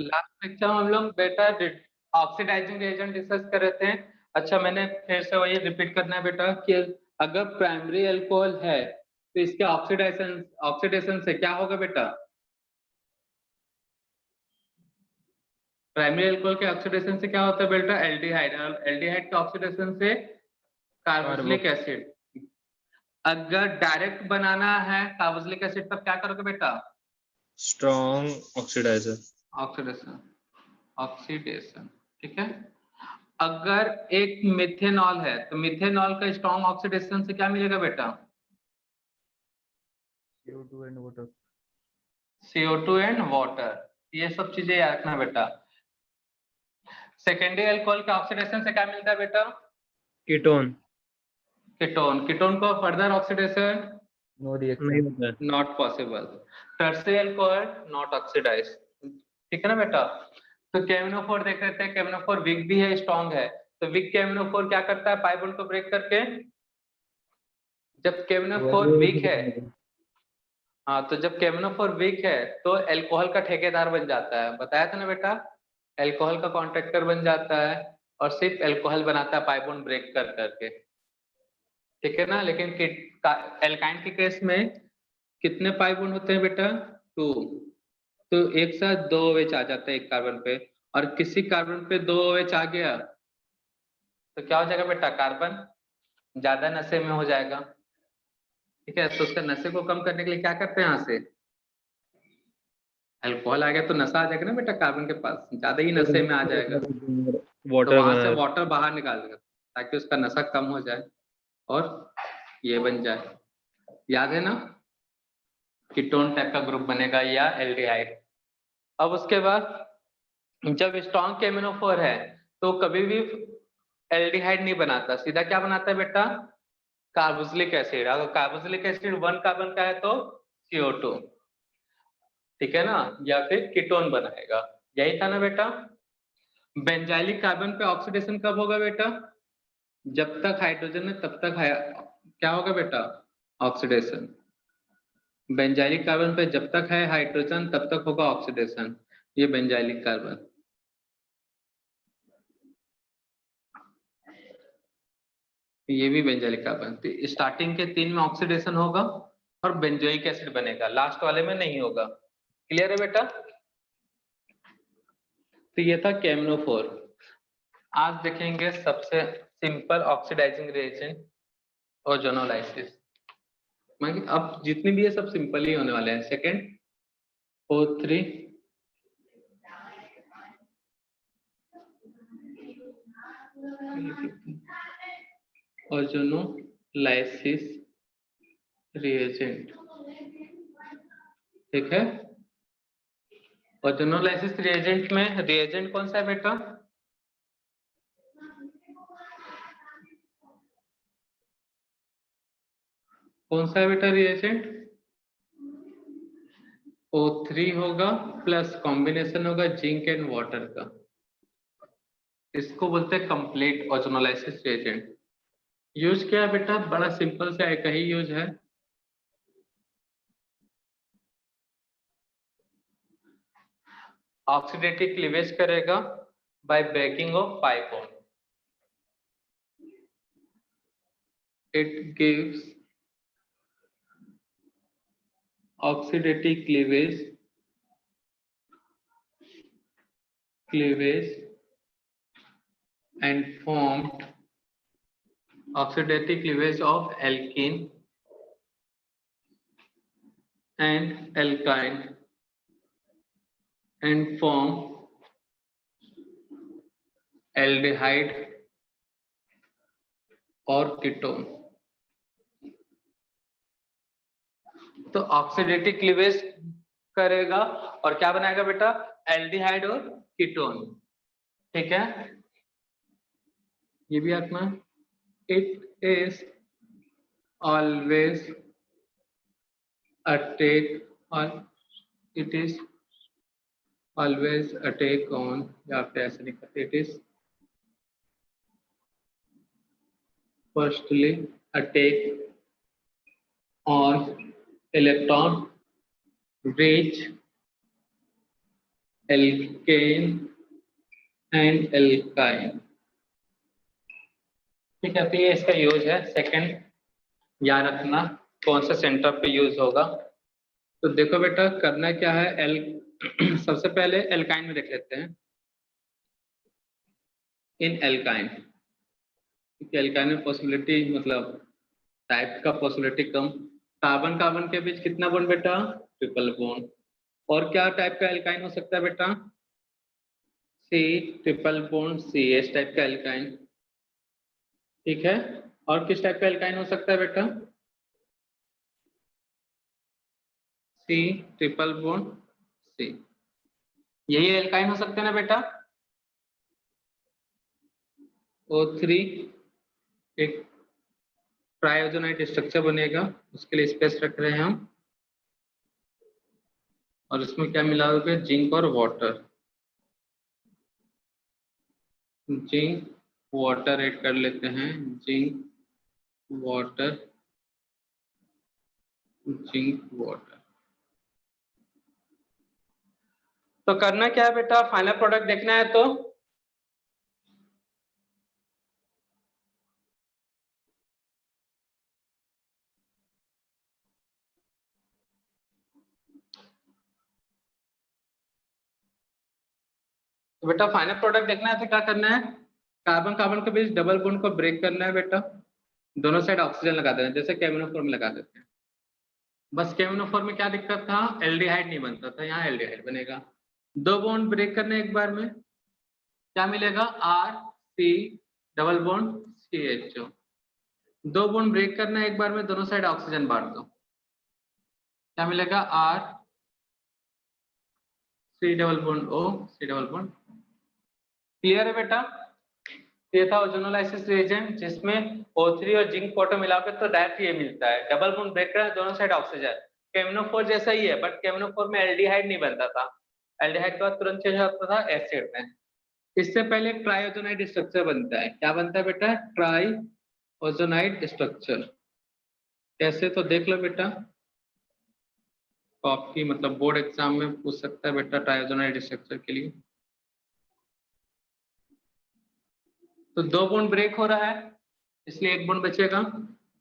Last lecture में हम लोग बेटा ऑक्सीडाइजिंग रिएजेंट डिस्कस कर रहे थे। अच्छा, मैंने फिर से वही रिपीट करना है बेटा कि अगर प्राइमरी अल्कोहल है तो इसके ऑक्सीडेशन ऑक्सीडेशन से क्या होगा बेटा? प्राइमरी अल्कोहल के ऑक्सीडेशन से क्या होता है बेटा? एल्डिहाइड। एल्डिहाइड के ऑक्सीडेशन से कार्बोक्सिलिक एसिड। अगर डायरेक्ट बनाना है कार्बोक्सिलिक एसिड पर क्या करोगे बेटा? Strong oxidiser. ऑक्सीडेशन, ऑक्सीडेशन, ठीक है। अगर एक मिथेनॉल है तो मिथेनॉल का स्ट्रॉन्ग ऑक्सीडेशन से क्या मिलेगा बेटा? CO2 and water. CO2 and water. ये सब चीजें याद रखना बेटा। सेकेंडरी अल्कोहल के ऑक्सीडेशन से क्या मिलता है बेटा? कीटोन। कीटोन। कीटोन को further oxidation no reaction, not possible. Tertiary alcohol not oxidise, ठीक है ना बेटा। तो केमिनोफोर देख रहे थे, केमिनोफोर वीक भी है स्ट्रॉन्ग है। तो वीक केमिनोफोर क्या करता है? पाई बॉन्ड को ब्रेक करके, जब केमिनोफोर वीक है, हाँ, तो जब केमिनोफोर वीक है तो अल्कोहल का ठेकेदार बन जाता है। बताया था ना बेटा, अल्कोहल का कॉन्ट्रैक्टर बन जाता है और सिर्फ अल्कोहल बनाता है पाई बॉन्ड ब्रेक कर करके, ठीक है ना। लेकिन एल्काइन के केस में कितने पाई बॉन्ड होते हैं बेटा? 2। तो एक साथ 2 OH आ जाता है एक कार्बन पे, और किसी कार्बन पे 2 OH आ गया तो क्या हो जाएगा बेटा? कार्बन ज्यादा नशे में हो जाएगा, ठीक है। तो उसका नशे को कम करने के लिए क्या करते हैं? यहाँ से अल्कोहल आ गया तो नशा आ जाएगा ना बेटा, कार्बन के पास ज्यादा ही नशे में आ जाएगा, तो वाटर वहां से वाटर बाहर निकाल देगा ताकि उसका नशा कम हो जाए और ये बन जाए। याद है ना, कीटोन टाइप का ग्रुप बनेगा या एल्डिहाइड। अब उसके बाद जब स्ट्रॉन्ग केमिनोफोर है तो कभी भी एल्डिहाइड नहीं बनाता, सीधा क्या बनाता है बेटा? Carboxylic acid. अगर कार्बोक्सिलिक एसिड 1 कार्बन का है तो CO2, ठीक है ना, या फिर कीटोन बनाएगा। यही था ना बेटा। बेंजाइलिक कार्बन पे ऑक्सीडेशन कब होगा बेटा? जब तक हाइड्रोजन है तब तक क्या होगा बेटा? ऑक्सीडेशन। बेंजाइलिक कार्बन पे जब तक है हाइड्रोजन तब तक होगा ऑक्सीडेशन। ये बेंजाइलिक कार्बन, ये भी बेंजाइलिक कार्बन। तो स्टार्टिंग के 3 में ऑक्सीडेशन होगा और बेंजोइक एसिड बनेगा, लास्ट वाले में नहीं होगा। क्लियर है बेटा? तो ये था केमिनोफोर। आज देखेंगे सबसे सिंपल ऑक्सीडाइजिंग रिएजेंट, ओजोनोलाइसिस। अब जितने भी है सब सिंपल ही होने वाले हैं। सेकेंड O3 ओजोनोलाइसिस रिएजेंट, ठीक है। ओजोनोलाइसिस रिएजेंट में रिएजेंट कौन सा है बेटा? कौन सा है बेटा रिएजेंट? O3 होगा प्लस कॉम्बिनेशन होगा जिंक एंड वाटर का। इसको बोलते हैं कंप्लीट ओजोनोलाइसिस रिएजेंट। यूज क्या है बेटा? बड़ा सिंपल सा एक ही यूज है। ऑक्सीडेटिव क्लीवेज करेगा by breaking of pi bond. It gives oxidative cleavage and formed oxidative cleavage of alkene and alkyne and form aldehyde और कीटोन। तो ऑक्सीडेटिव क्लीवेज करेगा और क्या बनाएगा बेटा? एल्डिहाइड और कीटोन, ठीक है। ये भी रखना। It is always it is always attack on, या फिर ऐसे नहीं करते, it is firstly attack on electron rich alkene and alkyne. ठीक है, तो ये इसका यूज है। सेकंड याद रखना कौन सा सेंटर पे यूज होगा। तो देखो बेटा करना क्या है, सबसे पहले एल्काइन में देख लेते हैं। इन एल्काइन, क्योंकि एल्काइन में पॉसिबिलिटी मतलब टाइप का पॉसिबिलिटी कम। कार्बन कार्बन के बीच कितना बॉन्ड बेटा, ट्रिपल बॉन्ड। और क्या टाइप का एल्काइन हो सकता है बेटा, C triple bond C S type का एल्काइन। ठीक है, और किस टाइप का एल्काइन हो सकता है बेटा, सी ट्रिपल बॉन्ड सी, यही एल्काइन हो सकते हैं ना बेटा। O3 एक ट्राइओजोनाइट स्ट्रक्चर बनेगा, उसके लिए स्पेस रख रहे हैं हम। और इसमें क्या मिला होगा, जिंक और वाटर। जिंक वाटर ऐड कर लेते हैं, जिंक वाटर, जिंक वाटर। तो करना क्या है बेटा, फाइनल प्रोडक्ट देखना है तो बेटा फाइनल प्रोडक्ट देखना है तो क्या करना है, कार्बन कार्बन के बीच डबल बॉन्ड को ब्रेक करना है बेटा। दोनों साइड ऑक्सीजन लगा देना, जैसे केमिनोफोर में लगा देते हैं। बस केमिनोफोर में क्या दिक्कत था, एल्डिहाइड नहीं बनता था, यहाँ एल्डिहाइड बनेगा। दो बॉन्ड ब्रेक करने एक बार में क्या मिलेगा, R C double bond C H O. दो बॉन्ड ब्रेक करना एक बार में, दोनों साइड ऑक्सीजन बांट दो, क्या मिलेगा, R C double bond O C double bond. Clear है बेटा। ये था ओजोनोलाइसिस रिएजेंट, जिसमें O3 और जिंक वाटर मिलाकर तो डायरेक्ट ये मिलता है, डबल बॉन्ड ब्रेक कर दोनों साइड ऑक्सीजन। केमिनोफोर जैसा ही है, बट केमिनोफोर में एल्डिहाइड नहीं बनता था, एल्डिहाइड के बाद तुरंत चेंज होता था एसिड में। इससे पहले ट्राइओजोनाइड स्ट्रक्चर बनता है, क्या बनता है बेटा, ट्राइओजोनाइड स्ट्रक्चर। कैसे, तो देख लो बेटा, कॉपी मतलब बोर्ड एग्जाम में पूछ सकता है बेटा ट्राइओजोनाइड स्ट्रक्चर के लिए। तो दो बॉन्ड ब्रेक हो रहा है, इसलिए एक बॉन्ड बचेगा,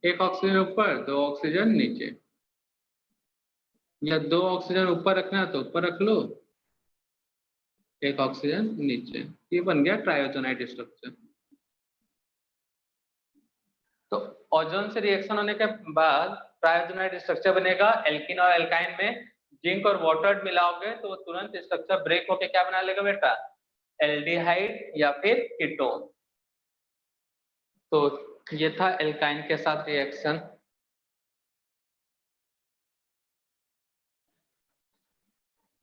एक ऑक्सीजन ऊपर दो ऑक्सीजन नीचे, या दो ऑक्सीजन ऊपर रखना है तो ऊपर रख लो, एक ऑक्सीजन नीचे। ये बन गया ट्राइओजोनाइड स्ट्रक्चर। तो ओजोन से रिएक्शन होने के बाद ट्राइओजोनाइड स्ट्रक्चर बनेगा। एल्किन और एल्काइन में जिंक और वाटर मिलाओगे तो तुरंत स्ट्रक्चर ब्रेक होके क्या बना लेगा बेटा, एल्डिहाइड या फिर कीटोन। तो ये था एल्काइन के साथ रिएक्शन।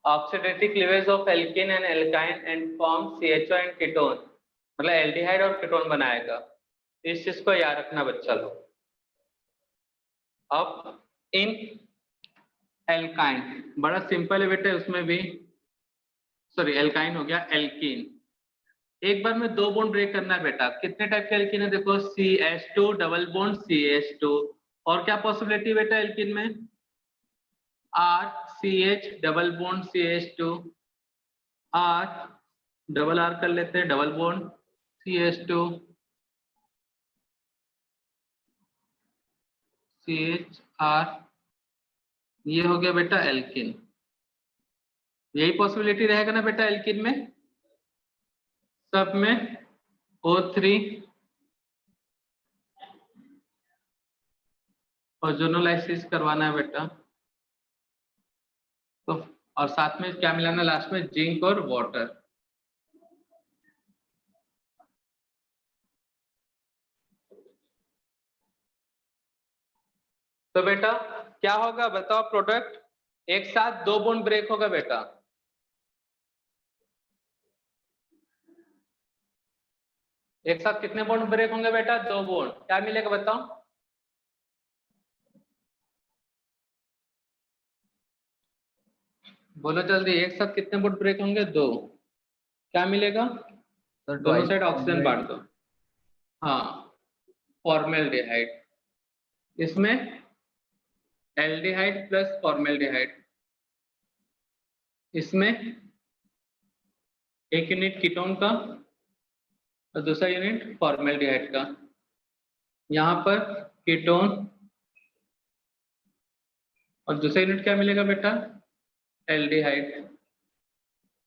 Oxidative cleavage of alkene and alkyne and form CHO and ketone, मतलब एल्डिहाइड और कीटोन बनाएगा। इस चीज को याद रखना बच्चा लोग। अब इन एल्काइन बड़ा सिंपल है बेटे, उसमें भी सॉरी एल्काइन हो गया, एल्कीन एक बार में दो बॉन्ड ब्रेक करना है बेटा। कितने टाइप के एल्कीन है देखो, CH2 डबल बॉन्ड CH2, और क्या पॉसिबिलिटी बेटा एल्कीन में, R CH double bond CH2, R double R कर लेते हैं, डबल बॉन्ड CH2 CHR, ये हो गया बेटा एल्कीन। यही पॉसिबिलिटी रहेगा ना बेटा एल्कीन में, सब में O3 ओजोनोलाइसिस करवाना है बेटा। तो और साथ में क्या मिलाना लास्ट में, जिंक और वाटर। तो बेटा क्या होगा बताओ, प्रोडक्ट एक साथ दो बॉन्ड ब्रेक होगा बेटा। एक साथ कितने बॉन्ड ब्रेक होंगे बेटा, दो बॉन्ड, क्या मिलेगा बताओ, बोलो जल्दी, एक साथ कितने बॉन्ड ब्रेक होंगे, दो, क्या मिलेगा, दोनों साइड ऑक्सीजन बांट दो। हाँ, फॉर्मेल्डिहाइड, इसमें एल्डिहाइड प्लस फॉर्मेल्डिहाइड, इसमें एक यूनिट कीटोन का और दूसरा यूनिट फॉर्मेल्डिहाइड का। यहाँ पर कीटोन और दूसरा यूनिट क्या मिलेगा बेटा, एल्डिहाइड।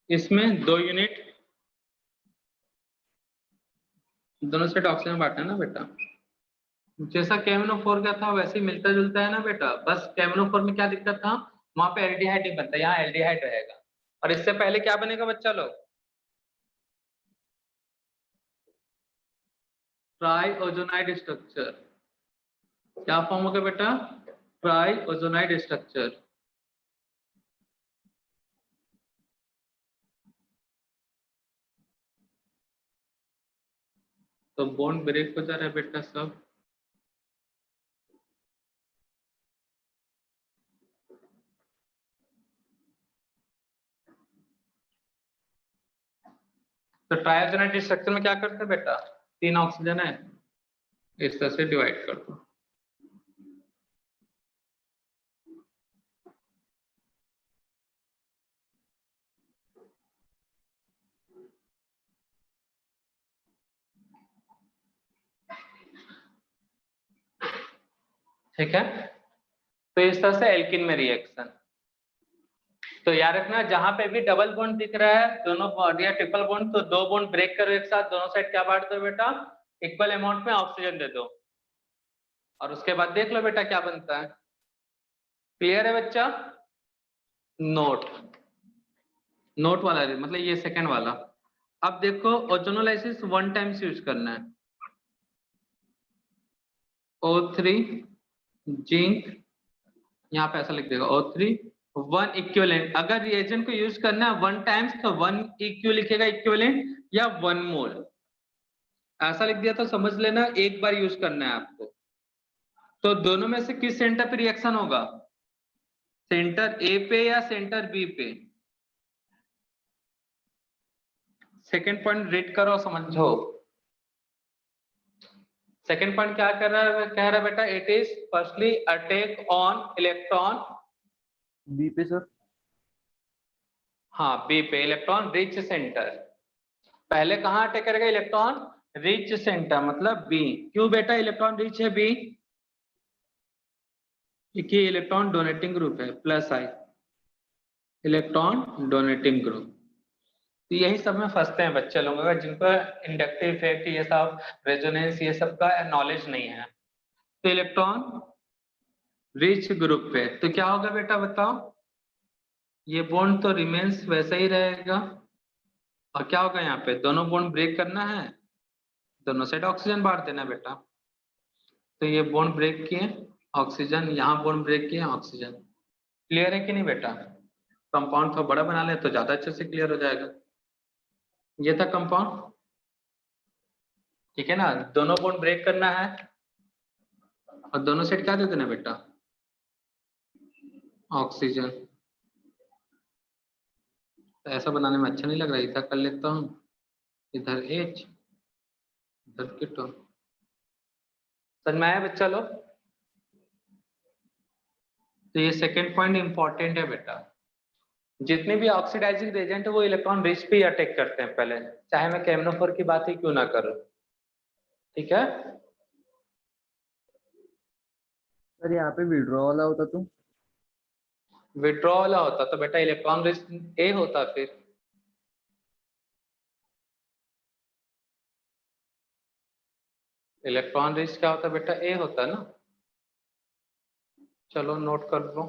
इसमें 2 यूनिट, दोनों साइड ऑक्सीजन बांटना है ना बेटा। जैसा KMnO4 का था वैसे ही मिलता जुलता है ना बेटा, बस KMnO4 में क्या दिक्कत था, वहां पे एल्डिहाइड नहीं बनता, यहाँ एल्डिहाइड रहेगा। और इससे पहले क्या बनेगा बच्चा लोग, ट्राइओजोनाइड स्ट्रक्चर। क्या फॉर्म होगा बेटा, ट्राइओजोनाइड स्ट्रक्चर। तो बॉन्ड ब्रेक हो जा रहा है बेटा सब। तो ट्राइओजोनाइड स्ट्रक्चर में क्या करते हैं बेटा, 3 ऑक्सीजन है, इस तरह से डिवाइड कर दो। ठीक है, तो इस तरह से एल्किन में रिएक्शन। तो याद रखना जहां पे भी डबल बॉन्ड दिख रहा है, दोनों बॉन्ड या ट्रिपल बॉन्ड, तो 2 बॉन्ड ब्रेक करो एक साथ, दोनों साइड क्या बांट दो बेटा, इक्वल अमाउंट में ऑक्सीजन दे दो, और उसके बाद देख लो बेटा क्या बनता है। क्लियर है बच्चा। नोट, नोट वाला मतलब ये सेकंड वाला। अब देखो ओजोनोलाइसिस 1 टाइम्स यूज करना है। O3 जिंक, यहाँ पे ऐसा लिख देगा O3 1 इक्विवेलेंट। अगर रिएजेंट को यूज करना है 1 टाइम्स तो 1 इक्यू लिखेगा इक्विवेलेंट, या 1 मोल ऐसा लिख दिया तो समझ लेना एक बार यूज करना है आपको। तो दोनों में से किस सेंटर पे रिएक्शन होगा, सेंटर ए पे या सेंटर बी पे। सेकेंड पॉइंट रीड करो समझो। सेकेंड पॉइंट क्या कर रहा है, कह रहा है बेटा, it is firstly attack on electron B पे सर। हाँ बी पे, इलेक्ट्रॉन रिच सेंटर। पहले कहाँ अटैक करेगा, इलेक्ट्रॉन रिच सेंटर मतलब बी। क्यों बेटा इलेक्ट्रॉन रिच है बी, क्योंकि इलेक्ट्रॉन डोनेटिंग ग्रुप है, plus I electron donating group. तो यही सब में फंसते हैं बच्चे लोगों का, जिनको इंडक्टिव इफेक्ट ये सब, रेजोनेंस ये सब का नॉलेज नहीं है। तो इलेक्ट्रॉन रिच ग्रुप पे तो क्या होगा बेटा बताओ, ये बॉन्ड तो रिमेन्स वैसा ही रहेगा, और क्या होगा यहाँ पे, दोनों बॉन्ड ब्रेक करना है, दोनों साइड ऑक्सीजन बांट देना बेटा। तो ये बॉन्ड ब्रेक किए ऑक्सीजन, यहाँ बॉन्ड ब्रेक किए ऑक्सीजन। क्लियर है कि नहीं बेटा, कंपाउंड थोड़ा बड़ा बना ले तो ज्यादा अच्छे से क्लियर हो जाएगा। ये था कंपाउंड, ठीक है ना, दोनों बॉन्ड ब्रेक करना है और दोनों साइड क्या दे देना बेटा, ऑक्सीजन। तो ऐसा बनाने में अच्छा नहीं लग रहा, इधर कर लेता हूँ, इधर H इधर कीटोन। समझ में आया बच्चा लोग। तो ये सेकेंड पॉइंट इंपॉर्टेंट है बेटा, जितने भी ऑक्सीडाइजिंग एजेंट है वो इलेक्ट्रॉन रिच पे अटैक करते हैं पहले, चाहे मैं KMnO4 की बात ही क्यों ना करूं। ठीक है, सर यहाँ पे विड्रॉ वाला होता तो विड्रॉ वाला होता तो बेटा इलेक्ट्रॉन रिच ए होता, फिर इलेक्ट्रॉन रिच क्या होता बेटा, ए होता ना। चलो नोट कर लो।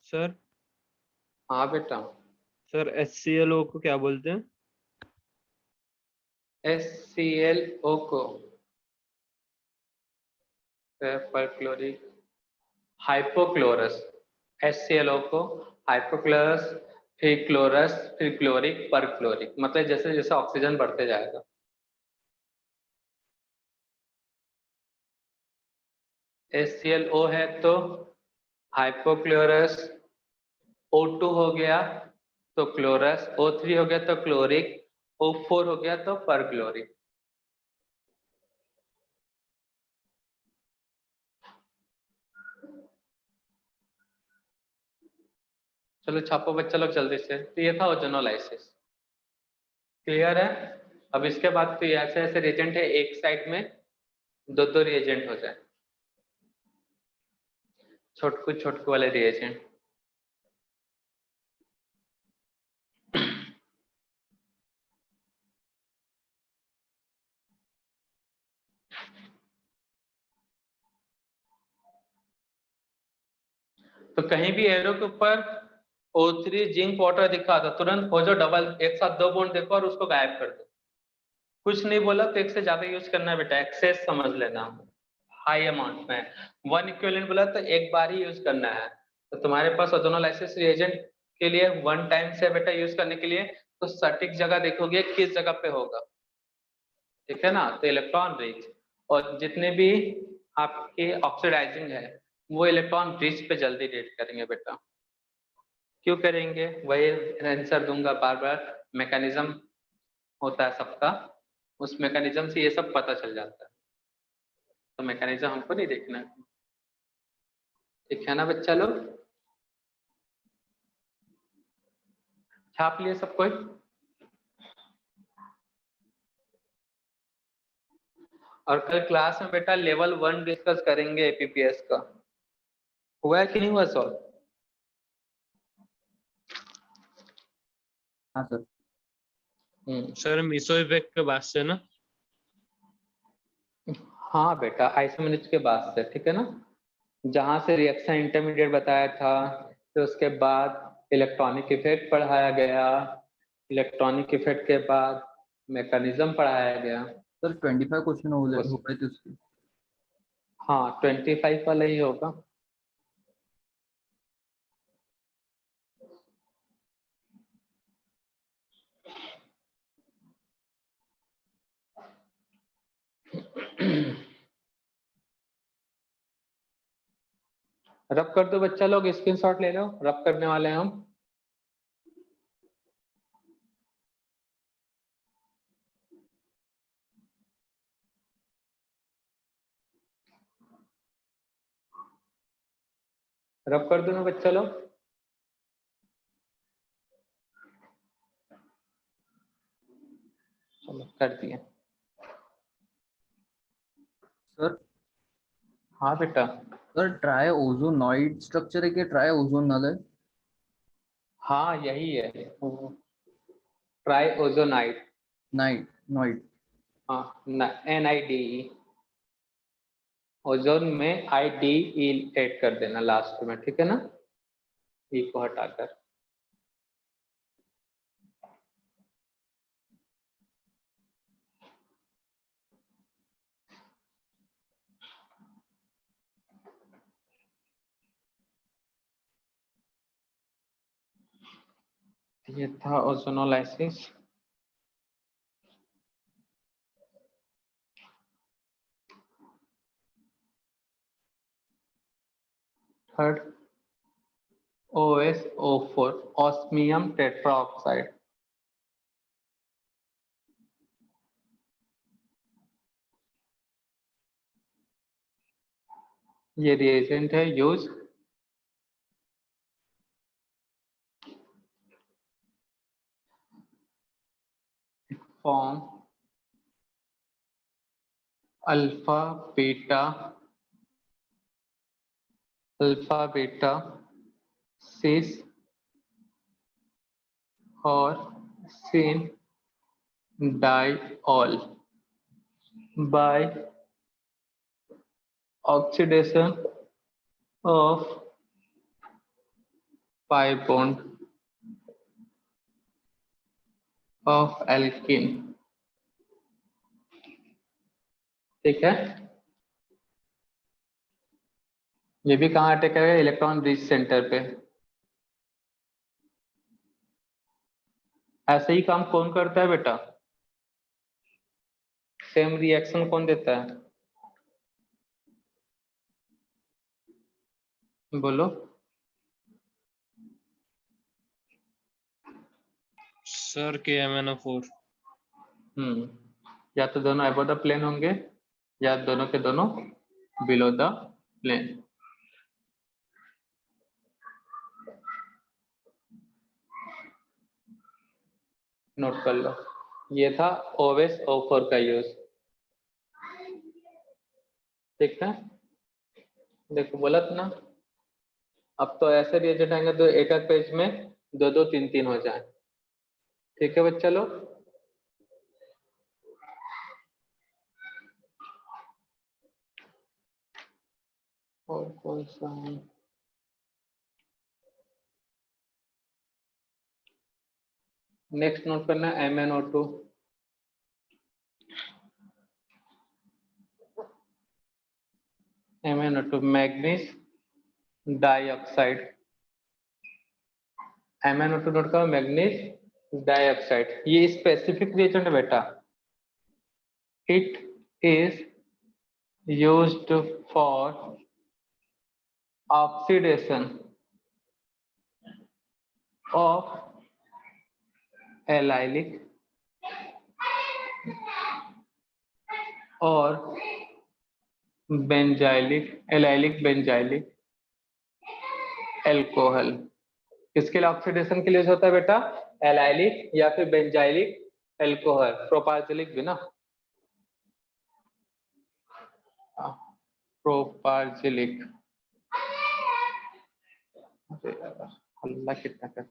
सर। हाँ बेटा, सर HClO को क्या बोलते हैं? HClO को परक्लोरिक हाइपोक्लोरस, HClO को हाइपोक्लोरस, फिर क्लोरस, फिर क्लोरिक, परक्लोरिक, मतलब जैसे जैसे ऑक्सीजन बढ़ते जाएगा। HClO है तो हाइपोक्लोरस, O2 हो गया तो क्लोरस, O3 हो गया तो क्लोरिक, O4 हो गया तो परक्लोरिक। चलो छापो बच्चा लोग जल्दी से। तो ये था ओजोनोलाइसिस, क्लियर है। अब इसके बाद तो ऐसे ऐसे रिएजेंट है, एक साइड में दो दो रिएजेंट हो जाए, छोटकू छोटकू वाले रिएजेंट। तो कहीं भी एरो के ऊपर O3 जिंक वाटर दिखा था, तुरंत हो जो डबल एक साथ दो बॉन्ड देखो और उसको गायब कर दो। कुछ नहीं बोला तो एक से ज्यादा यूज करना है बेटा, एक्सेस समझ लेना, हाई अमाउंट में। वन इक्विवेलेंट बोला तो एक बार ही यूज करना है। तो तुम्हारे पास ओजोनोलाइसिस रिएजेंट के लिए वन टाइम से बेटा यूज करने के लिए तो सटीक जगह देखोगे किस जगह पे होगा, ठीक है ना। तो इलेक्ट्रॉन रिच, और जितने भी आपके ऑक्सीडाइजिंग है वो इलेक्ट्रॉन रिच पे जल्दी रिएक्ट करेंगे बेटा। क्यों करेंगे, वही आंसर दूंगा बार बार, मैकेनिज्म होता है सबका, उस मैकेनिज्म से ये सब पता चल जाता है। तो मैकेनिज्म हमको नहीं देखना है, ठीक है ना बच्चा लोग। छाप लिए सब कोई। और कल क्लास में बेटा लेवल 1 डिस्कस करेंगे एपीपीएस का, हुआ है कि नहीं हुआ सॉल्व। हाँ सर। सर मीसो इफेक्ट के बाद से ना। हाँ बेटा आइसोमेरिज के बाद से, ठीक है ना, जहां से रिएक्शन इंटरमीडिएट बताया था, फिर उसके बाद इलेक्ट्रॉनिक इफेक्ट पढ़ाया गया, इलेक्ट्रॉनिक इफेक्ट के बाद मैकेनिज्म पढ़ाया गया। सर 25 क्वेश्चन हो उस- गए थे उसके। हाँ 25 वाला ही होगा। रब कर दो बच्चा लोग, स्क्रीनशॉट ले लो, रब करने वाले हैं हम। रब कर दो ना बच्चा लोग। चलो कर दिए। सर हाँ बेटा। सर ट्राई ओजोनॉइड स्ट्रक्चर है कि ट्राई ओजोनल है? हाँ यही है, ट्राई ओजोनाइड। नाइट नॉइड। हाँ NIDE, ओजोन में IDE ऐड कर देना लास्ट में, ठीक है ना, ई को हटाकर। ये था ozonolysis. Third OSO4 osmium tetroxide, ये रिएजेंट है यूज फॉर्म अल्फा बीटा सिस और सिन diol by oxidation of pi bond of alkene, ठीक है। ये भी कहाँ अटैक करेगा, इलेक्ट्रॉन रिच सेंटर पे। ऐसे ही काम कौन करता है बेटा, सेम रिएक्शन कौन देता है, बोलो। Sir KMnO4। या तो दोनों अबव द प्लेन होंगे या दोनों के दोनों बिलो द प्लेन। नोट कर लो, ये था OSO4 का यूज। ठीक है, देखो बोला था ना, अब तो ऐसे रिएजेंट आएंगे तो एक एक पेज में 2 2 3 3 हो जाए। ठीक है बच्चा लोग, और कौन सा नेक्स्ट नोट करना है, MnO2। MnO2 manganese dioxide, MnO2 note का मैग्नीज डाइऑक्साइड, ये स्पेसिफिक रिएजेंट है बेटा। It is used for oxidation of allylic और बेंजाइलिक, एलाइलिक बेंजाइलिक एल्कोहल। किसके लिए ऑक्सीडेशन के लिए होता है बेटा? एलाइलिक या फिर बेंजाइलिक एल्कोहल, प्रोपार्जिलिक भी ना, प्रोपार्जिलिक। अल्लाह कितना कर,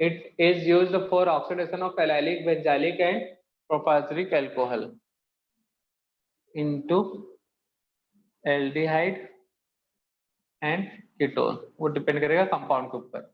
it is used for oxidation of allylic, benzylic and propargylic alcohol into aldehyde and ketone। वो डिपेंड करेगा कंपाउंड के ऊपर।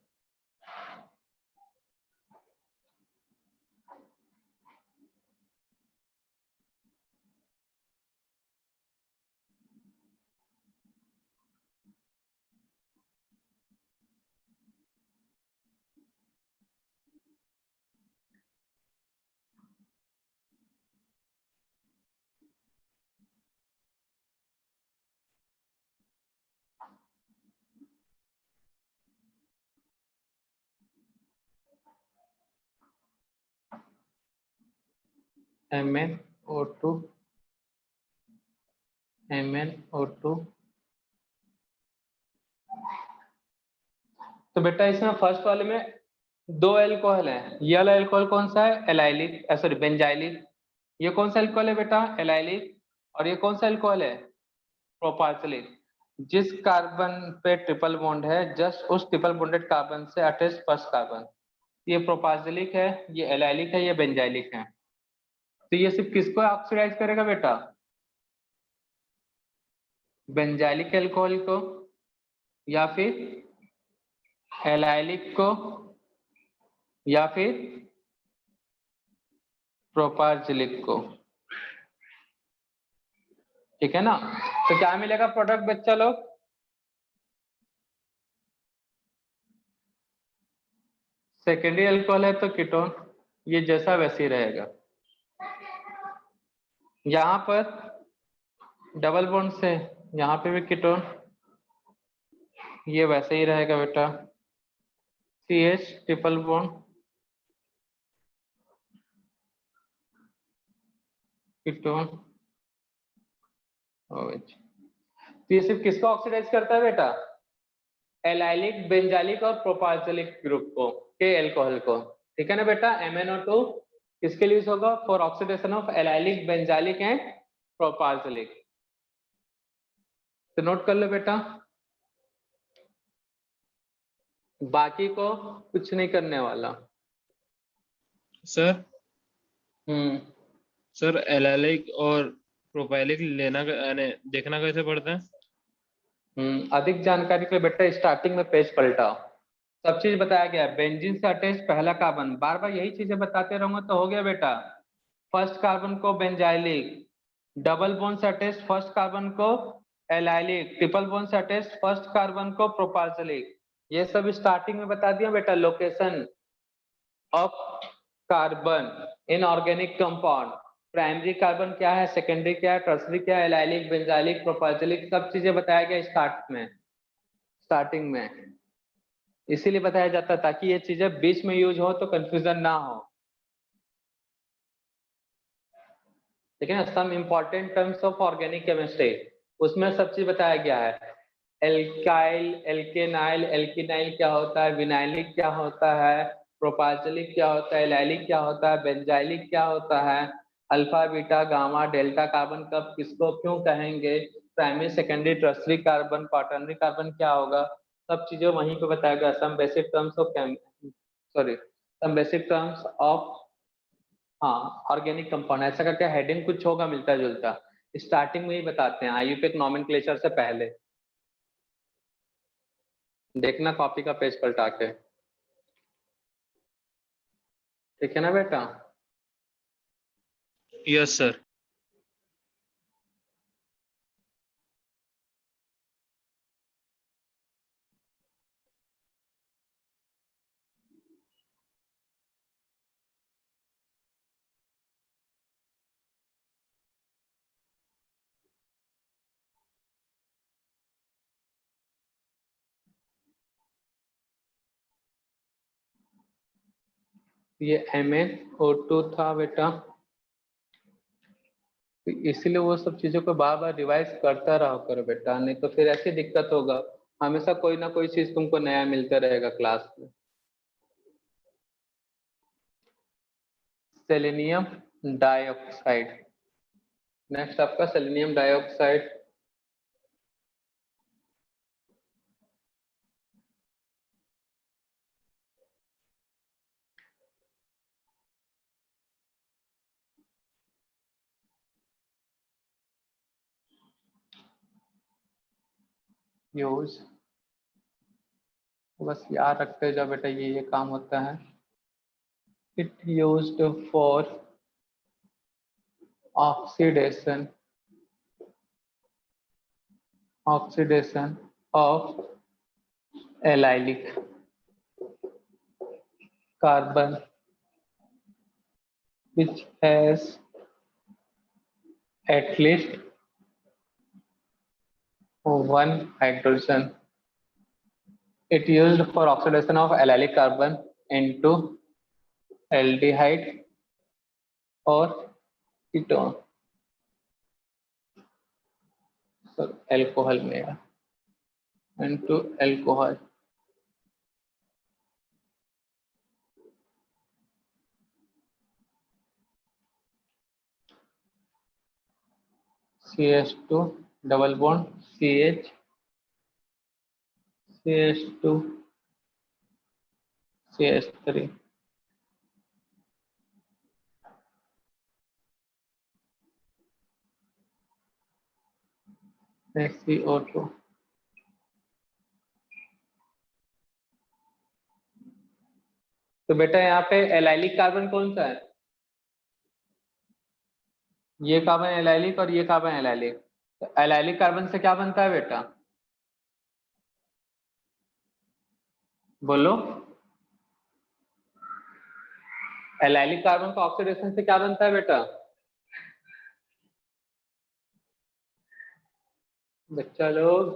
MnO2 तो बेटा इसमें फर्स्ट वाले में 2 एल्कोहल है। ये वाला एल्कोहल कौन सा है? Allylic, sorry benzylic. ये कौन सा एल्कोहल है बेटा? एलाइलिक। और ये कौन सा एल्कोहल है? प्रोपार्जिलिक। जिस कार्बन पे ट्रिपल बॉन्ड है, जस्ट उस ट्रिपल बॉन्डेड कार्बन से अटैच फर्स्ट कार्बन, ये प्रोपार्जिलिक है, ये एलाइलिक है, ये बेंजाइलिक है। तो ये सिर्फ किसको ऑक्सीडाइज करेगा बेटा? बेंजाइलिक एल्कोहल को, या फिर एलाइलिक को, या फिर प्रोपार्जिलिक को। ठीक है ना? तो क्या मिलेगा प्रोडक्ट बच्चा लोग? सेकेंडरी अल्कोहल है तो कीटोन, ये जैसा वैसे ही रहेगा। यहां पर डबल बॉन्ड से यहां पे भी कीटोन, ये वैसे ही रहेगा बेटा। CH triple bond ketone OH। तो ये सिर्फ किसको ऑक्सीडाइज करता है बेटा? एलाइलिक, बेंजाइलिक और प्रोपार्जिलिक ग्रुप को के एल्कोहल को। ठीक है ना बेटा? MnO2 किसके लिए यूज होगा? For oxidation of allylic, benzylic and propargylic. तो नोट कर लो बेटा, बाकी को कुछ नहीं करने वाला। सर हम्म एलाइलिक और प्रोपाइलिक लेना यानी देखना कैसे पड़ता है? अधिक जानकारी के लिए बेटा स्टार्टिंग में पेज पलटाओ, सब चीज बताया गया है। बेंजीन से अटैच पहला कार्बन, बार बार यही चीजें बताते रहूंगा तो हो गया बेटा। फर्स्ट कार्बन को बेंजाइलिक, डबल बॉन्ड से अटैच फर्स्ट कार्बन को एलाइलिक, ट्रिपल बॉन्ड से अटैच फर्स्ट कार्बन को प्रोपार्जिलिक। ये सब स्टार्टिंग में बता दिया बेटा। Location of carbon in organic compound, primary carbon क्या है, सेकेंडरी क्या है, टर्सरी क्या है, एलाइलिक, बेंजाइलिक, प्रोपार्जिलिक, सब चीजें बताया गया स्टार्टिंग में। इसीलिए बताया जाता है ताकि ये चीजें बीच में यूज हो तो कंफ्यूजन ना हो। ठीक है ना? Some important terms of organic chemistry, उसमें सब चीज बताया गया है। एल्काइल, एल्केनाइल, एल्किनाइल क्या होता है, विनाइलिक क्या होता है, प्रोपाइलिक क्या होता है, एलाइलिक क्या होता है, बेंजाइलिक क्या होता है, alpha beta gamma delta carbon कब किसको क्यों कहेंगे, primary secondary tertiary carbon quaternary carbon क्या होगा, सब चीजें वहीं पे बताया गया। Some basic terms of some basic terms of हाँ ऑर्गेनिक कंपाउंड, ऐसा करके हेडिंग कुछ होगा मिलता जुलता, स्टार्टिंग में ही बताते हैं आईयूपीएक नॉमेनक्लेचर से पहले। देखना कॉपी का पेज पलटा के, ठीक है ना बेटा। Yes sir. ये MnO2 था बेटा, तो इसीलिए वो सब चीजों को बार बार रिवाइज करता रहा करो बेटा, नहीं तो फिर ऐसी दिक्कत होगा, हमेशा कोई ना कोई चीज तुमको नया मिलता रहेगा क्लास में। सेलेनियम डाइऑक्साइड, नेक्स्ट आपका सेलेनियम डाइऑक्साइड। यूज बस याद रखते जाओ बेटा, ये काम होता है। It used for oxidation of allylic carbon which has at least one hydrogen. It used for oxidation of allylic carbon into aldehyde or ketone. So alcohol में into alcohol. CH2 double bond CH CH2 CH3 CO2। तो बेटा यहाँ पे allylic carbon कौन सा है, ये carbon allylic और ये कार्बन एलाइलिक। तो एलाइलिक कार्बन से क्या बनता है बेटा, बोलो। एलाइलिक कार्बन का ऑक्सीडेशन से क्या बनता है बेटा, बच्चा लोग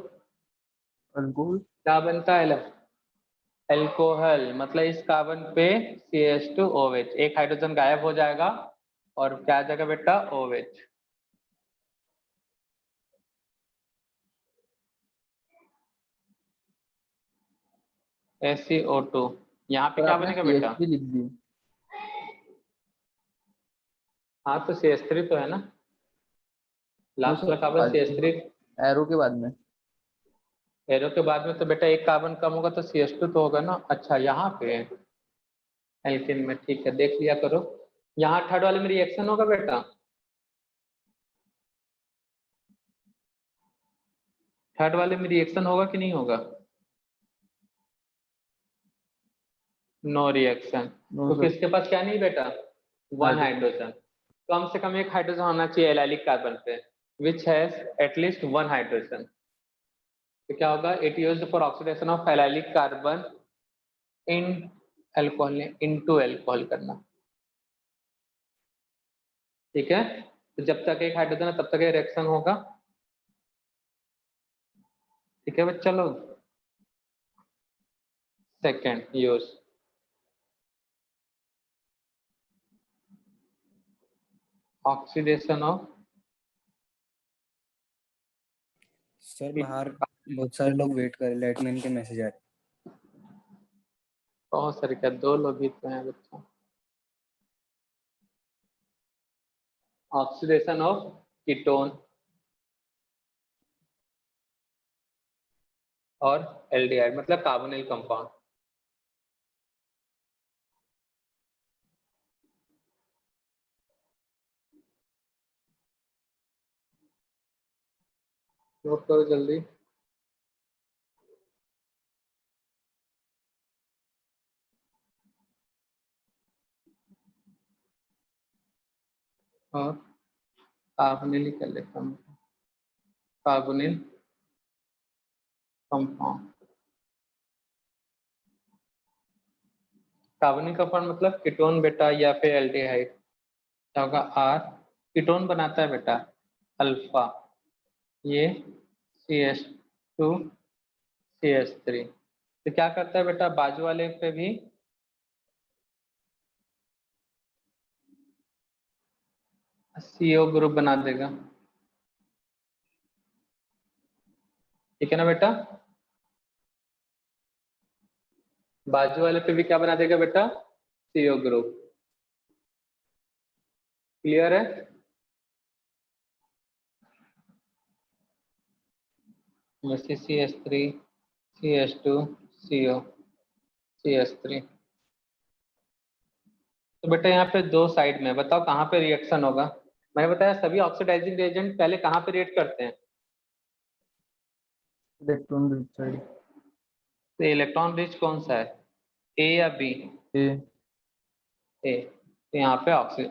अल्कोहल। क्या बनता है, एल्कोहल। मतलब इस कार्बन पे CH2OH, एक हाइड्रोजन गायब हो जाएगा और क्या आ जाएगा बेटा, OH। SiO2, यहाँ पे पर क्या आपने बनेगा बेटा, CH3 लिख दी। हाँ तो CH3 तो है ना, लास्ट वाला कार्बन CH3। एरो के बाद में। एरो के बाद में तो बेटा एक कार्बन कम होगा तो CH2 तो होगा ना। अच्छा यहाँ पे एल्किन में, ठीक है देख लिया करो। यहाँ थर्ड वाले में रिएक्शन होगा बेटा, थर्ड वाले में रिएक्शन होगा कि नहीं होगा, नो रिएक्शन। नो तो सर। किसके पास क्या नहीं बेटा, वन हाइड्रोजन। कम से कम एक हाइड्रोजन होना चाहिए एलाइलिक कार्बन पे, which has at least one hydrogen. तो क्या होगा, it used for oxidation of allylic carbon in alcohol ने इनटू अल्कोहल करना, ठीक है। तो जब तक एक हाइड्रोजन है तब तक ये रिएक्शन होगा, ठीक है बच्चा लोग। Second use oxidation of, sir बाहर बहुत सारे लोग वेट कर रहे, लेटमैन के मैसेज आ रहे। बहुत सारे, क्या 2 लोग ही तो हैं बच्चा। ऑक्सीडेशन ऑफ कीटोन और एल्डिहाइड मतलब कार्बोनिल कंपाउंड। नोट करो जल्दी। और कार्बोनिल ही कर लेता हूँ, कार्बोनिल कंपाउंड। कार्बोनिल कंपाउंड मतलब कीटोन बेटा या फिर एल्डिहाइड। क्या होगा? आर कीटोन बनाता है बेटा अल्फा, ये CH2CH3। तो क्या करता है बेटा, बाजू वाले पे भी CO ग्रुप बना देगा। ठीक है ना बेटा? बाजू वाले पे भी क्या बना देगा बेटा? CO group. क्लियर है? वैसे CH3 CH2 CO CH3। तो बेटा यहाँ पे 2 साइड में बताओ कहाँ पे रिएक्शन होगा। मैंने बताया सभी ऑक्सीडाइजिंग रिएजेंट पहले कहाँ पे रिएक्ट करते हैं? Electron rich side. तो इलेक्ट्रॉन रिच कौन सा है, ए या बी? ए। ए। तो यहाँ पे ऑक्सीजन।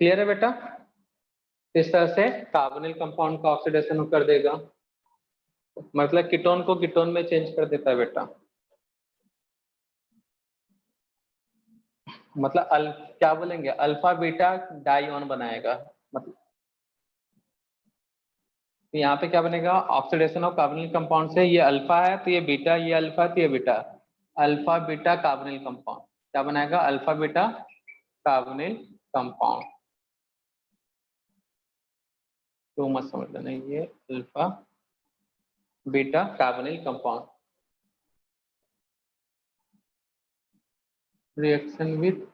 क्लियर है बेटा? इस तरह से कार्बोनिल कंपाउंड का ऑक्सीडेशन कर देगा, मतलब कीटोन को कीटोन में चेंज कर देता है बेटा। मतलब क्या बोलेंगे, अल्फा बीटा डाइऑन बनाएगा। मतलब तो यहाँ पे क्या बनेगा, ऑक्सीडेशन ऑफ कार्बोनिल कंपाउंड से, ये अल्फा है तो ये बीटा, ये अल्फा तो ये beta, alpha beta carbonyl compound क्या बनाएगा, अल्फा बीटा कार्बोनिल कंपाउंड। तो मत समझ लेना, ये alpha beta carbonyl compound reaction with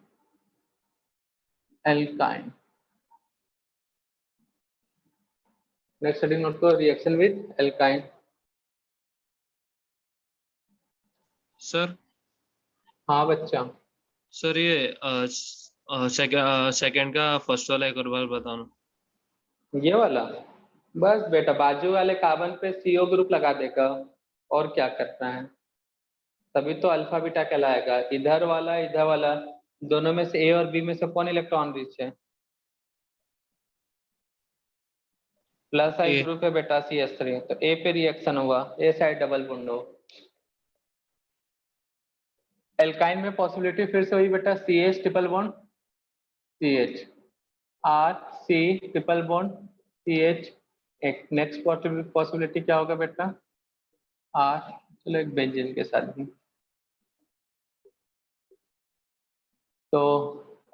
alkyne. Next heading note को, रिएक्शन विद एल्काइन। सर हाँ बच्चा। सर ये सेकंड का फर्स्ट वाला एक और बार बताना। ये वाला बस बेटा बाजू वाले कार्बन पे CO ग्रुप लगा देगा, और क्या करना है। तभी तो अल्फा बीटा कहलाएगा। इधर वाला दोनों में से ए और बी में से कौन इलेक्ट्रॉन रिच है? प्लस आई ए। ग्रुप है बेटा CH3, तो ए पे रिएक्शन हुआ, ए साइड डबल बॉन्ड हो। एल्काइन में पॉसिबिलिटी फिर से हुई बेटा, CH triple bond CH, R C triple bond CH। एक नेक्स्ट पॉसिबिलिटी क्या होगा बेटा, R, चलो एक बेंजीन के साथ भी, तो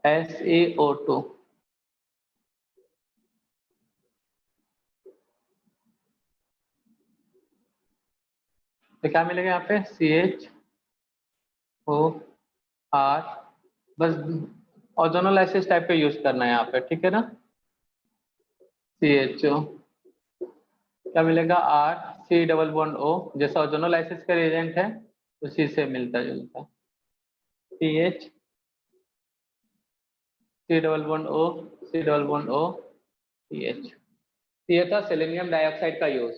SeO2। तो क्या मिलेगा यहाँ पे, CHOR, बस ओजोनोलाइसिस टाइप पे यूज करना है यहाँ पे, ठीक है ना। CHO क्या मिलेगा, R C double bond O, जैसा ओजोनोलाइसिस का रिएजेंट है उसी से मिलता जुलता। CH C double bond O C double bond O CH। ये था सेलेनियम डाइऑक्साइड का यूज।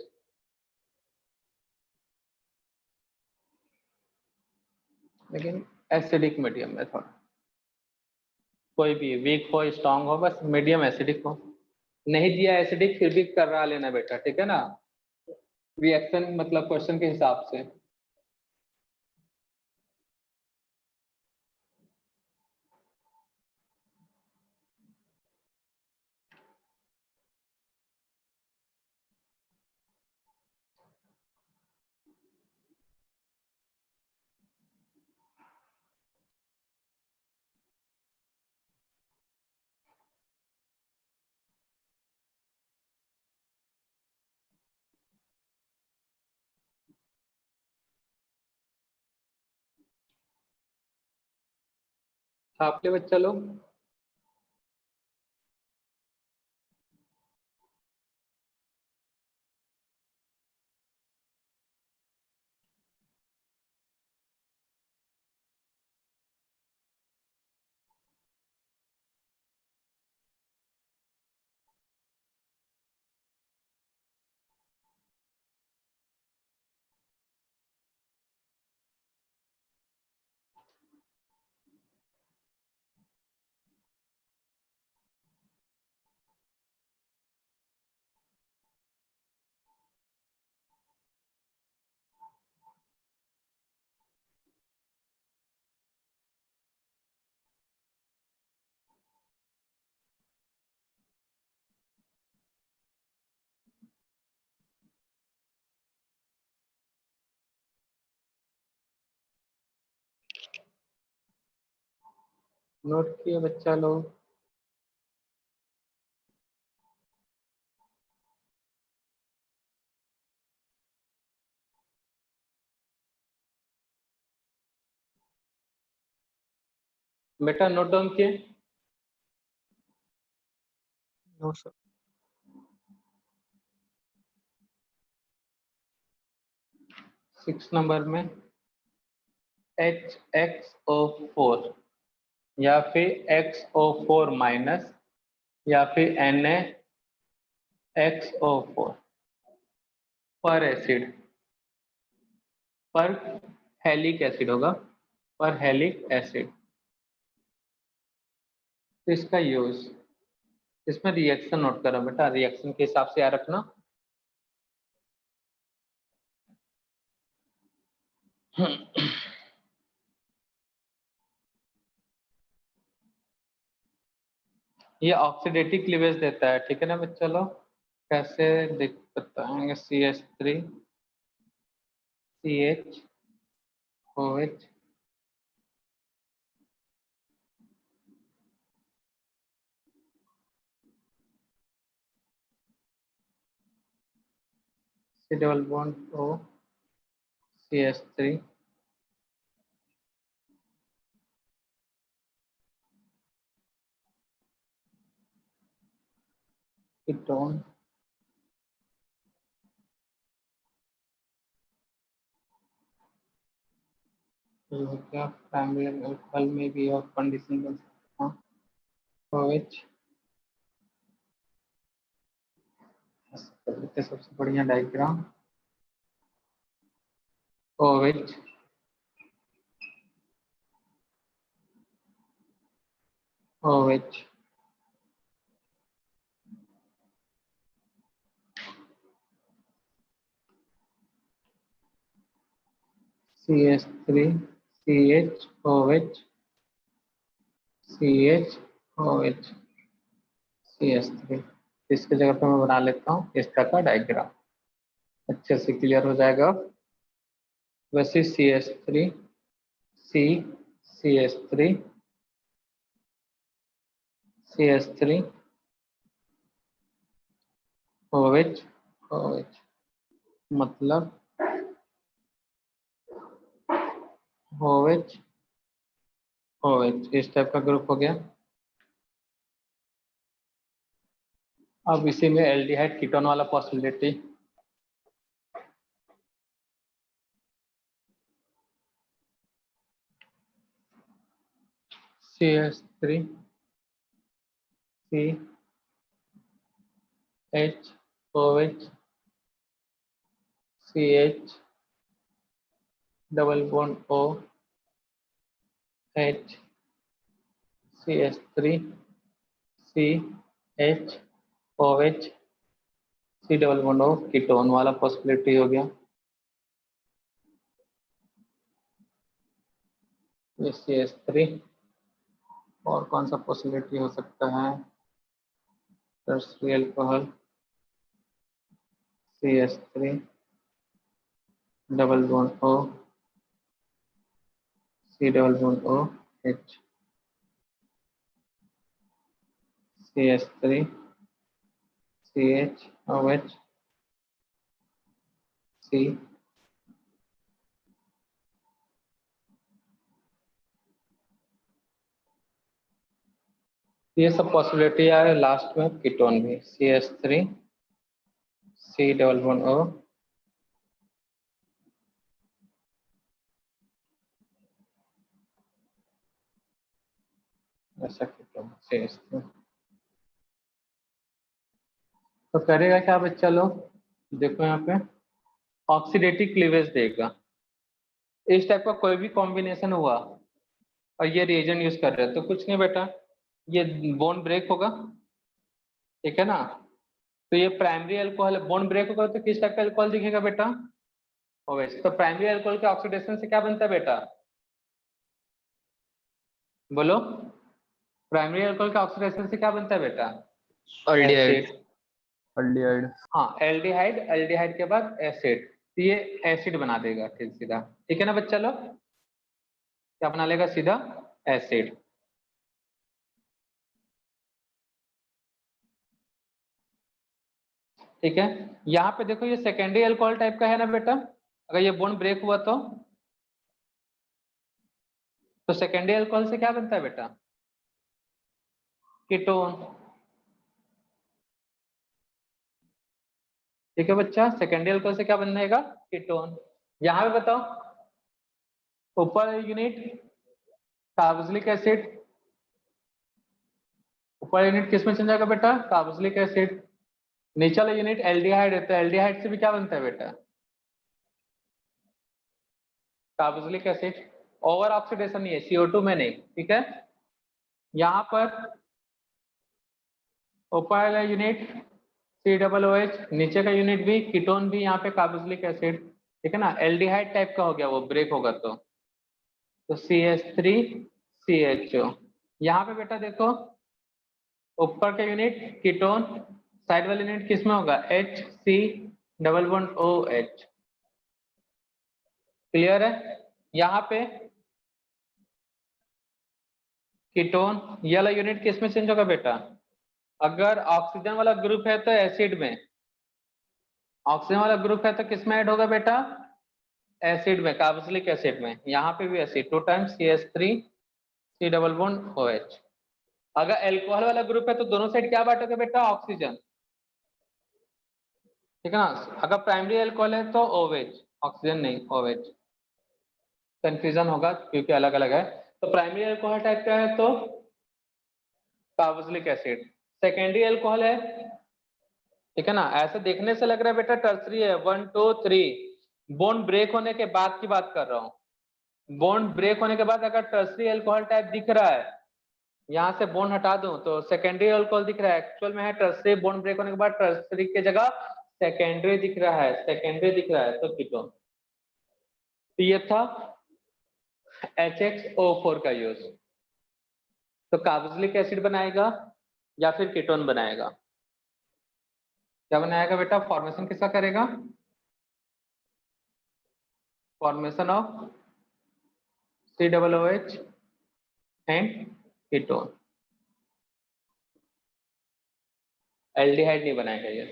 लेकिन एसिडिक मीडियम में थोड़ा, कोई भी वीक हो स्ट्रांग हो, बस मीडियम एसिडिक हो। नहीं दिया एसिडिक फिर भी करा लेना बेटा, ठीक है ना, रिएक्शन मतलब क्वेश्चन के हिसाब से। छाप ले बच्चा लोग। नोट किए बच्चा लोग। बेटा नोट डाउन किए। No sir. 6 नंबर में HXO4 या फिर XO4 माइनस या फिर NaXO4 पर एसिड, पर हेलिक एसिड होगा, पर हेलिक एसिड। तो इसका यूज, इसमें रिएक्शन नोट करो बेटा, रिएक्शन के हिसाब से याद रखना। ये ऑक्सीडेटिव क्लीवेज देता है, ठीक है ना बच्चा लोग। कैसे देख बताएंगे, CH3 CH OH C double bond O CH3 ketone क्या प्राइमरी अल्कोहल में भी और कंडीशन बन सकता है। OH सबसे बढ़िया diagram OH OH CH3 CHOH CHOH CH3। इसके जगह पे मैं बना लेता हूँ इस तरह का डायग्राम, अच्छे से क्लियर हो जाएगा। वैसे CH3 C CH3 CH3 OH OH मतलब OH OH इस टाइप का ग्रुप हो गया। अब इसी में एल्डिहाइड कीटोन वाला possibility, CH3 C H OH CH double bond O H CH3 C H OH C double bond O ketone वाला पॉसिबिलिटी हो गया। ये CH3 और कौन सा पॉसिबिलिटी हो सकता है, tertiary alcohol CH3 double bond O C double bond O H CH3 CH OH C ये सब पॉसिबिलिटी है। लास्ट में कीटोन भी CH3 C double bond O, ऐसा कीटोन CH3। तो करेगा क्या बच्चा लोग, देखो यहाँ पे ऑक्सीडेटिव क्लीवेज देगा। इस टाइप का कोई भी कॉम्बिनेशन हुआ और ये रिएजेंट यूज कर रहे हैं तो कुछ नहीं बेटा, ये बॉन्ड ब्रेक होगा, ठीक है ना। तो ये प्राइमरी अल्कोहल, बॉन्ड ब्रेक होगा तो किस टाइप का अल्कोहल दिखेगा बेटा, ओएच। तो प्राइमरी अल्कोहल के ऑक्सीडेशन से क्या बनता है बेटा, बोलो, प्राइमरी अल्कोहल के ऑक्सीडेशन से क्या बनता है बेटा, अल्डिहाइड। एसिड। अल्डिहाइड। हाँ एल्डिहाइड, एल्डिहाइड के बाद एसिड, तो ये एसिड बना देगा फिर सीधा, ठीक है ना बच्चा लोग, क्या बना लेगा सीधा, एसिड। ठीक है, यहाँ पे देखो ये सेकेंडरी अल्कोहल टाइप का है ना बेटा, अगर ये बॉन्ड ब्रेक हुआ तो सेकेंडरी अल्कोहल से क्या बनता है बेटा, कीटोन। ठीक है बच्चा, सेकेंडरी अल्कोहल से क्या बनेगा, कीटोन। यहाँ पे बताओ, ऊपर यूनिट कार्बोक्सिलिक एसिड, ऊपर यूनिट किस में चल जाएगा बेटा, कार्बोक्सिलिक एसिड। नीचे वाला यूनिट एल्डिहाइड है, तो एल्डिहाइड से भी क्या बनता है बेटा, कार्बोक्सिलिक एसिड। ओवर ऑक्सीडेशन नहीं है, CO2 में नहीं, ठीक है। यहाँ पर ऊपर वाला यूनिट COOH, नीचे का यूनिट भी कीटोन भी, यहाँ पे कार्बोक्सिलिक एसिड, ठीक है ना। एल्डिहाइड टाइप का हो गया वो, ब्रेक होगा तो CH3CHO। यहाँ पे बेटा देखो, ऊपर का यूनिट कीटोन, साइड वाला यूनिट किसमें होगा, HC double bond OH। Clear है। यहाँ पे कीटोन, ये वाला यूनिट किस में चेंज होगा बेटा, अगर ऑक्सीजन वाला ग्रुप है तो एसिड में, ऑक्सीजन वाला ग्रुप है तो किस में ऐड होगा बेटा, एसिड में, कार्बोक्सिलिक एसिड में। यहाँ पे भी acid, 2 times CH3C double bond OH। अगर एल्कोहल वाला ग्रुप है तो दोनों साइड क्या बांटोगे बेटा, ऑक्सीजन, ठीक है ना। अगर प्राइमरी अल्कोहल है तो OH, ऑक्सीजन नहीं, OH। कंफ्यूजन होगा क्योंकि अलग अलग है। तो प्राइमरी अल्कोहल टाइप का है तो कार्बोक्सिलिक एसिड, सेकेंडरी अल्कोहल है, ठीक है ना। ऐसे देखने से लग रहा है बेटा टर्सरी है, 1 2 3, बॉन्ड ब्रेक होने के बाद की बात कर रहा हूँ। बॉन्ड ब्रेक होने के बाद अगर टर्सरी अल्कोहल टाइप दिख रहा है, यहाँ से बॉन्ड हटा दूं तो सेकेंडरी अल्कोहल दिख रहा है, एक्चुअल में है टर्सरी, बॉन्ड ब्रेक होने के बाद टर्सरी की जगह सेकेंडरी दिख रहा है, सेकेंडरी दिख रहा है तो कीटोन। तो ये था HXO4 का यूज। तो कार्बोक्सिलिक एसिड बनाएगा या फिर कीटोन बनाएगा, क्या बनाएगा बेटा, फॉर्मेशन किसका करेगा, formation of COOH and ketone. Aldehyde नहीं बनाएगा ये।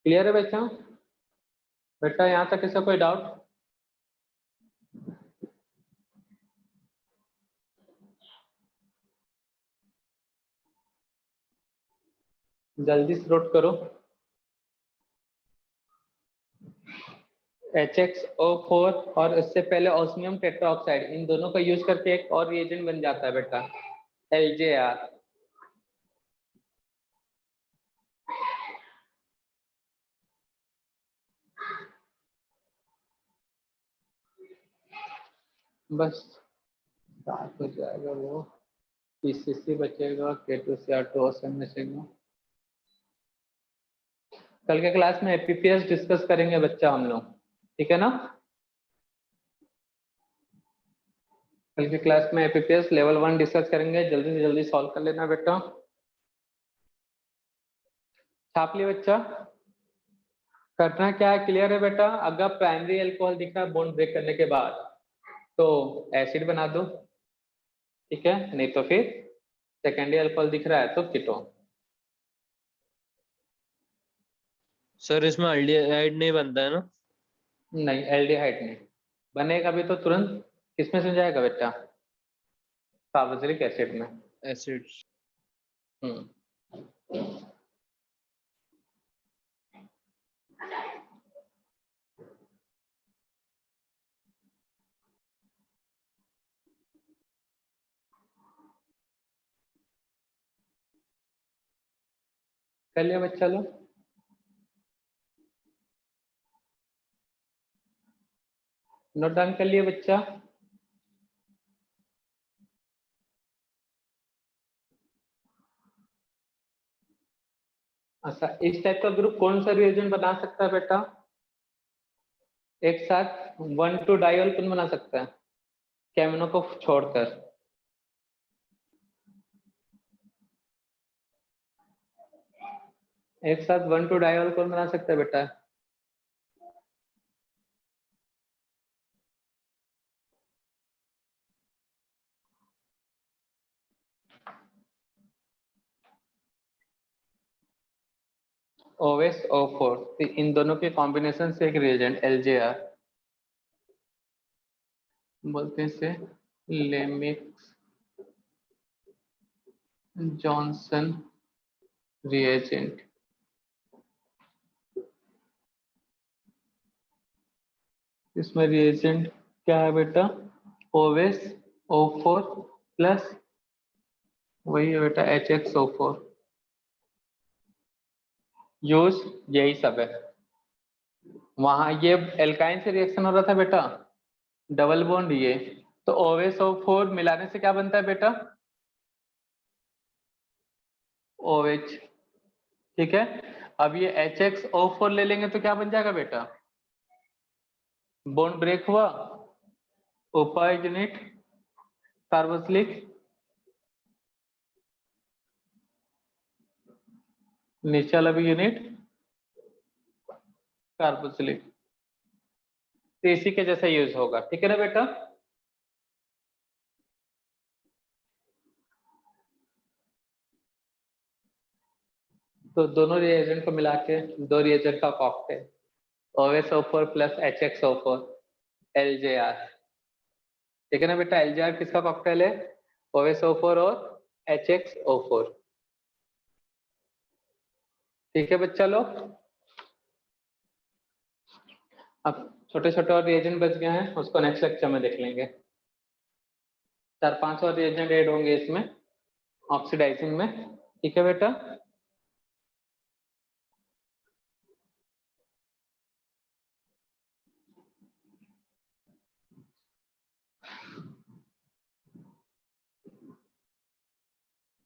क्लियर है बच्चा, बेटा यहाँ तक किसी कोई डाउट, जल्दी से नोट करो। HXO4 और इससे पहले ऑस्मियम टेट्राऑक्साइड, इन दोनों का यूज करके एक और रिएजेंट बन जाता है बेटा, LJR। बस स्टार्ट हो जाएगा वो, PCC बचेगा, K2Cr2OSM बचेगा। कल के क्लास में एपीपीएस डिस्कस करेंगे बच्चा हम लोग, ठीक है ना। कल की क्लास में एपीपीएस लेवल 1 डिस्कस करेंगे, जल्दी से जल्दी सॉल्व कर लेना बेटा। छाप लिया बच्चा, करना क्या है, क्लियर है बेटा। अगर प्राइमरी अल्कोहल दिख रहा है बॉन्ड ब्रेक करने के बाद तो एसिड बना दो, ठीक है, नहीं तो फिर सेकेंडरी अल्कोहल दिख रहा है तो कीटोन। सर इसमें एल्डिहाइड नहीं बनता है ना? नहीं, एल्डिहाइड नहीं बनेगा भी तो तुरंत किसमें से जाएगा बेटा? कार्बोक्सिलिक एसिड में। एसिड। हम्म। कर लिया बच्चा लोग? नोट डाउन कर लिया बच्चा? अच्छा, इस टाइप का ग्रुप कौन सा रिएजेंट बना सकता है बेटा? एक साथ 1,2 डाइऑल कौन बना सकता है केमिनो को छोड़कर? एक साथ 1,2 डाइऑल कौन बना सकता है बेटा? OS O4, तो इन दोनों के कॉम्बिनेशन से एक रिएजेंट LJR बोलते हैं इसे लेमिक्स जॉनसन रिएजेंट। इसमें रिएजेंट क्या है बेटा? OS O4 प्लस वही है बेटा HXO4। यूज यही सब है। वहां ये एल्काइन से रिएक्शन हो रहा था बेटा, डबल बॉन्ड ये, तो OSO4 मिलाने से क्या बनता है बेटा? OH। ठीक है, अब ये HXO4 ले लेंगे तो क्या बन जाएगा बेटा? बॉन्ड ब्रेक हुआ, ऊपर यूनिट कार्बोक्सिलिक, नीचे वाला भी यूनिट कार्बोक्सिलिक। तो इसी के जैसा यूज होगा, ठीक है ना बेटा? तो दोनों रिएजेंट को मिला के दो रिएजेंट का cocktail OSO4 plus HXO4 LJR। ठीक है ना बेटा? LJR किसका कॉकटेल है? OSO4 और HXO4। ठीक है बच्चा लोग? अब छोटे छोटे और रिएजेंट बच गए हैं, उसको नेक्स्ट लेक्चर में देख लेंगे। 4-5 और रिएजेंट ऐड होंगे इसमें ऑक्सीडाइजिंग में। ठीक है बेटा?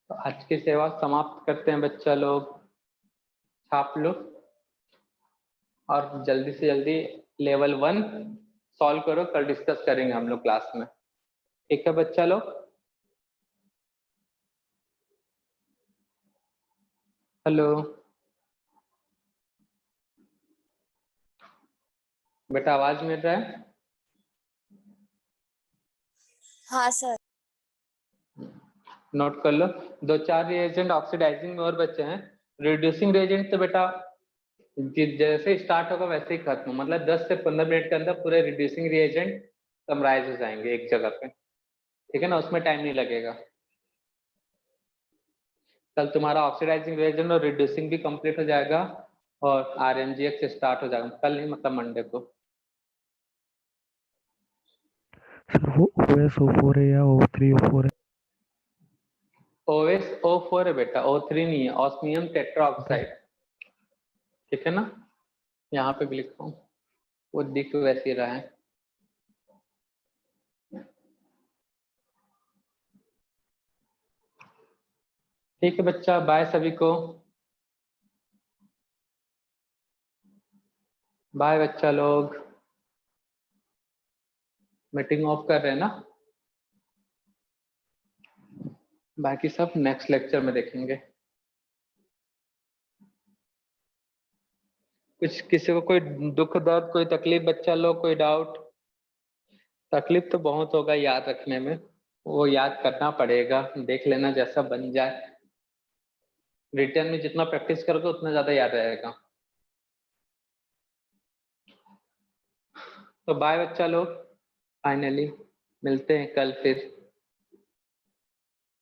तो आज की सेवा समाप्त करते हैं बच्चा लोग। छाप लो और जल्दी से जल्दी लेवल 1 सॉल्व करो, कल डिस्कस करेंगे हम लोग क्लास में। ठीक है बच्चा लोग? हेलो बेटा, आवाज मिल रहा है? हाँ सर। नोट कर लो, 2-4 रिएजेंट ऑक्सीडाइजिंग में और बचे हैं। रिड्यूसिंग रिएजेंट तो बेटा जैसे स्टार्ट होगा वैसे ही खत्म, मतलब 10 से 15 मिनट के अंदर पूरे रिड्यूसिंग रिएजेंट समराइज हो जाएंगे एक जगह पे। ठीक है ना? उसमें टाइम नहीं लगेगा। कल तुम्हारा ऑक्सीडाइजिंग रिएजेंट और रिड्यूसिंग भी कंप्लीट हो जाएगा और RMGX स्टार्ट हो जाएगा, कल नहीं मतलब मंडे को। सर वो OSO4 है या O3O4 है? OSO4 है बेटा, O3 नहीं है, ऑस्मियम टेट्राऑक्साइड। ठीक है ना? यहाँ पे भी लिखा हूँ, वो दिख वैसे ही रहा है। ठीक है बच्चा, बाय सभी को। बाय बच्चा लोग। मीटिंग ऑफ कर रहे हैं ना? बाकी सब नेक्स्ट लेक्चर में देखेंगे। कुछ किसी को कोई दुख दर्द, कोई तकलीफ बच्चा लोग, कोई डाउट? तकलीफ तो बहुत होगा याद रखने में, वो याद करना पड़ेगा, देख लेना जैसा बन जाए। रिटर्न में जितना प्रैक्टिस करोगे उतना ज्यादा याद रहेगा। तो बाय बच्चा लोग, फाइनली मिलते हैं कल फिर।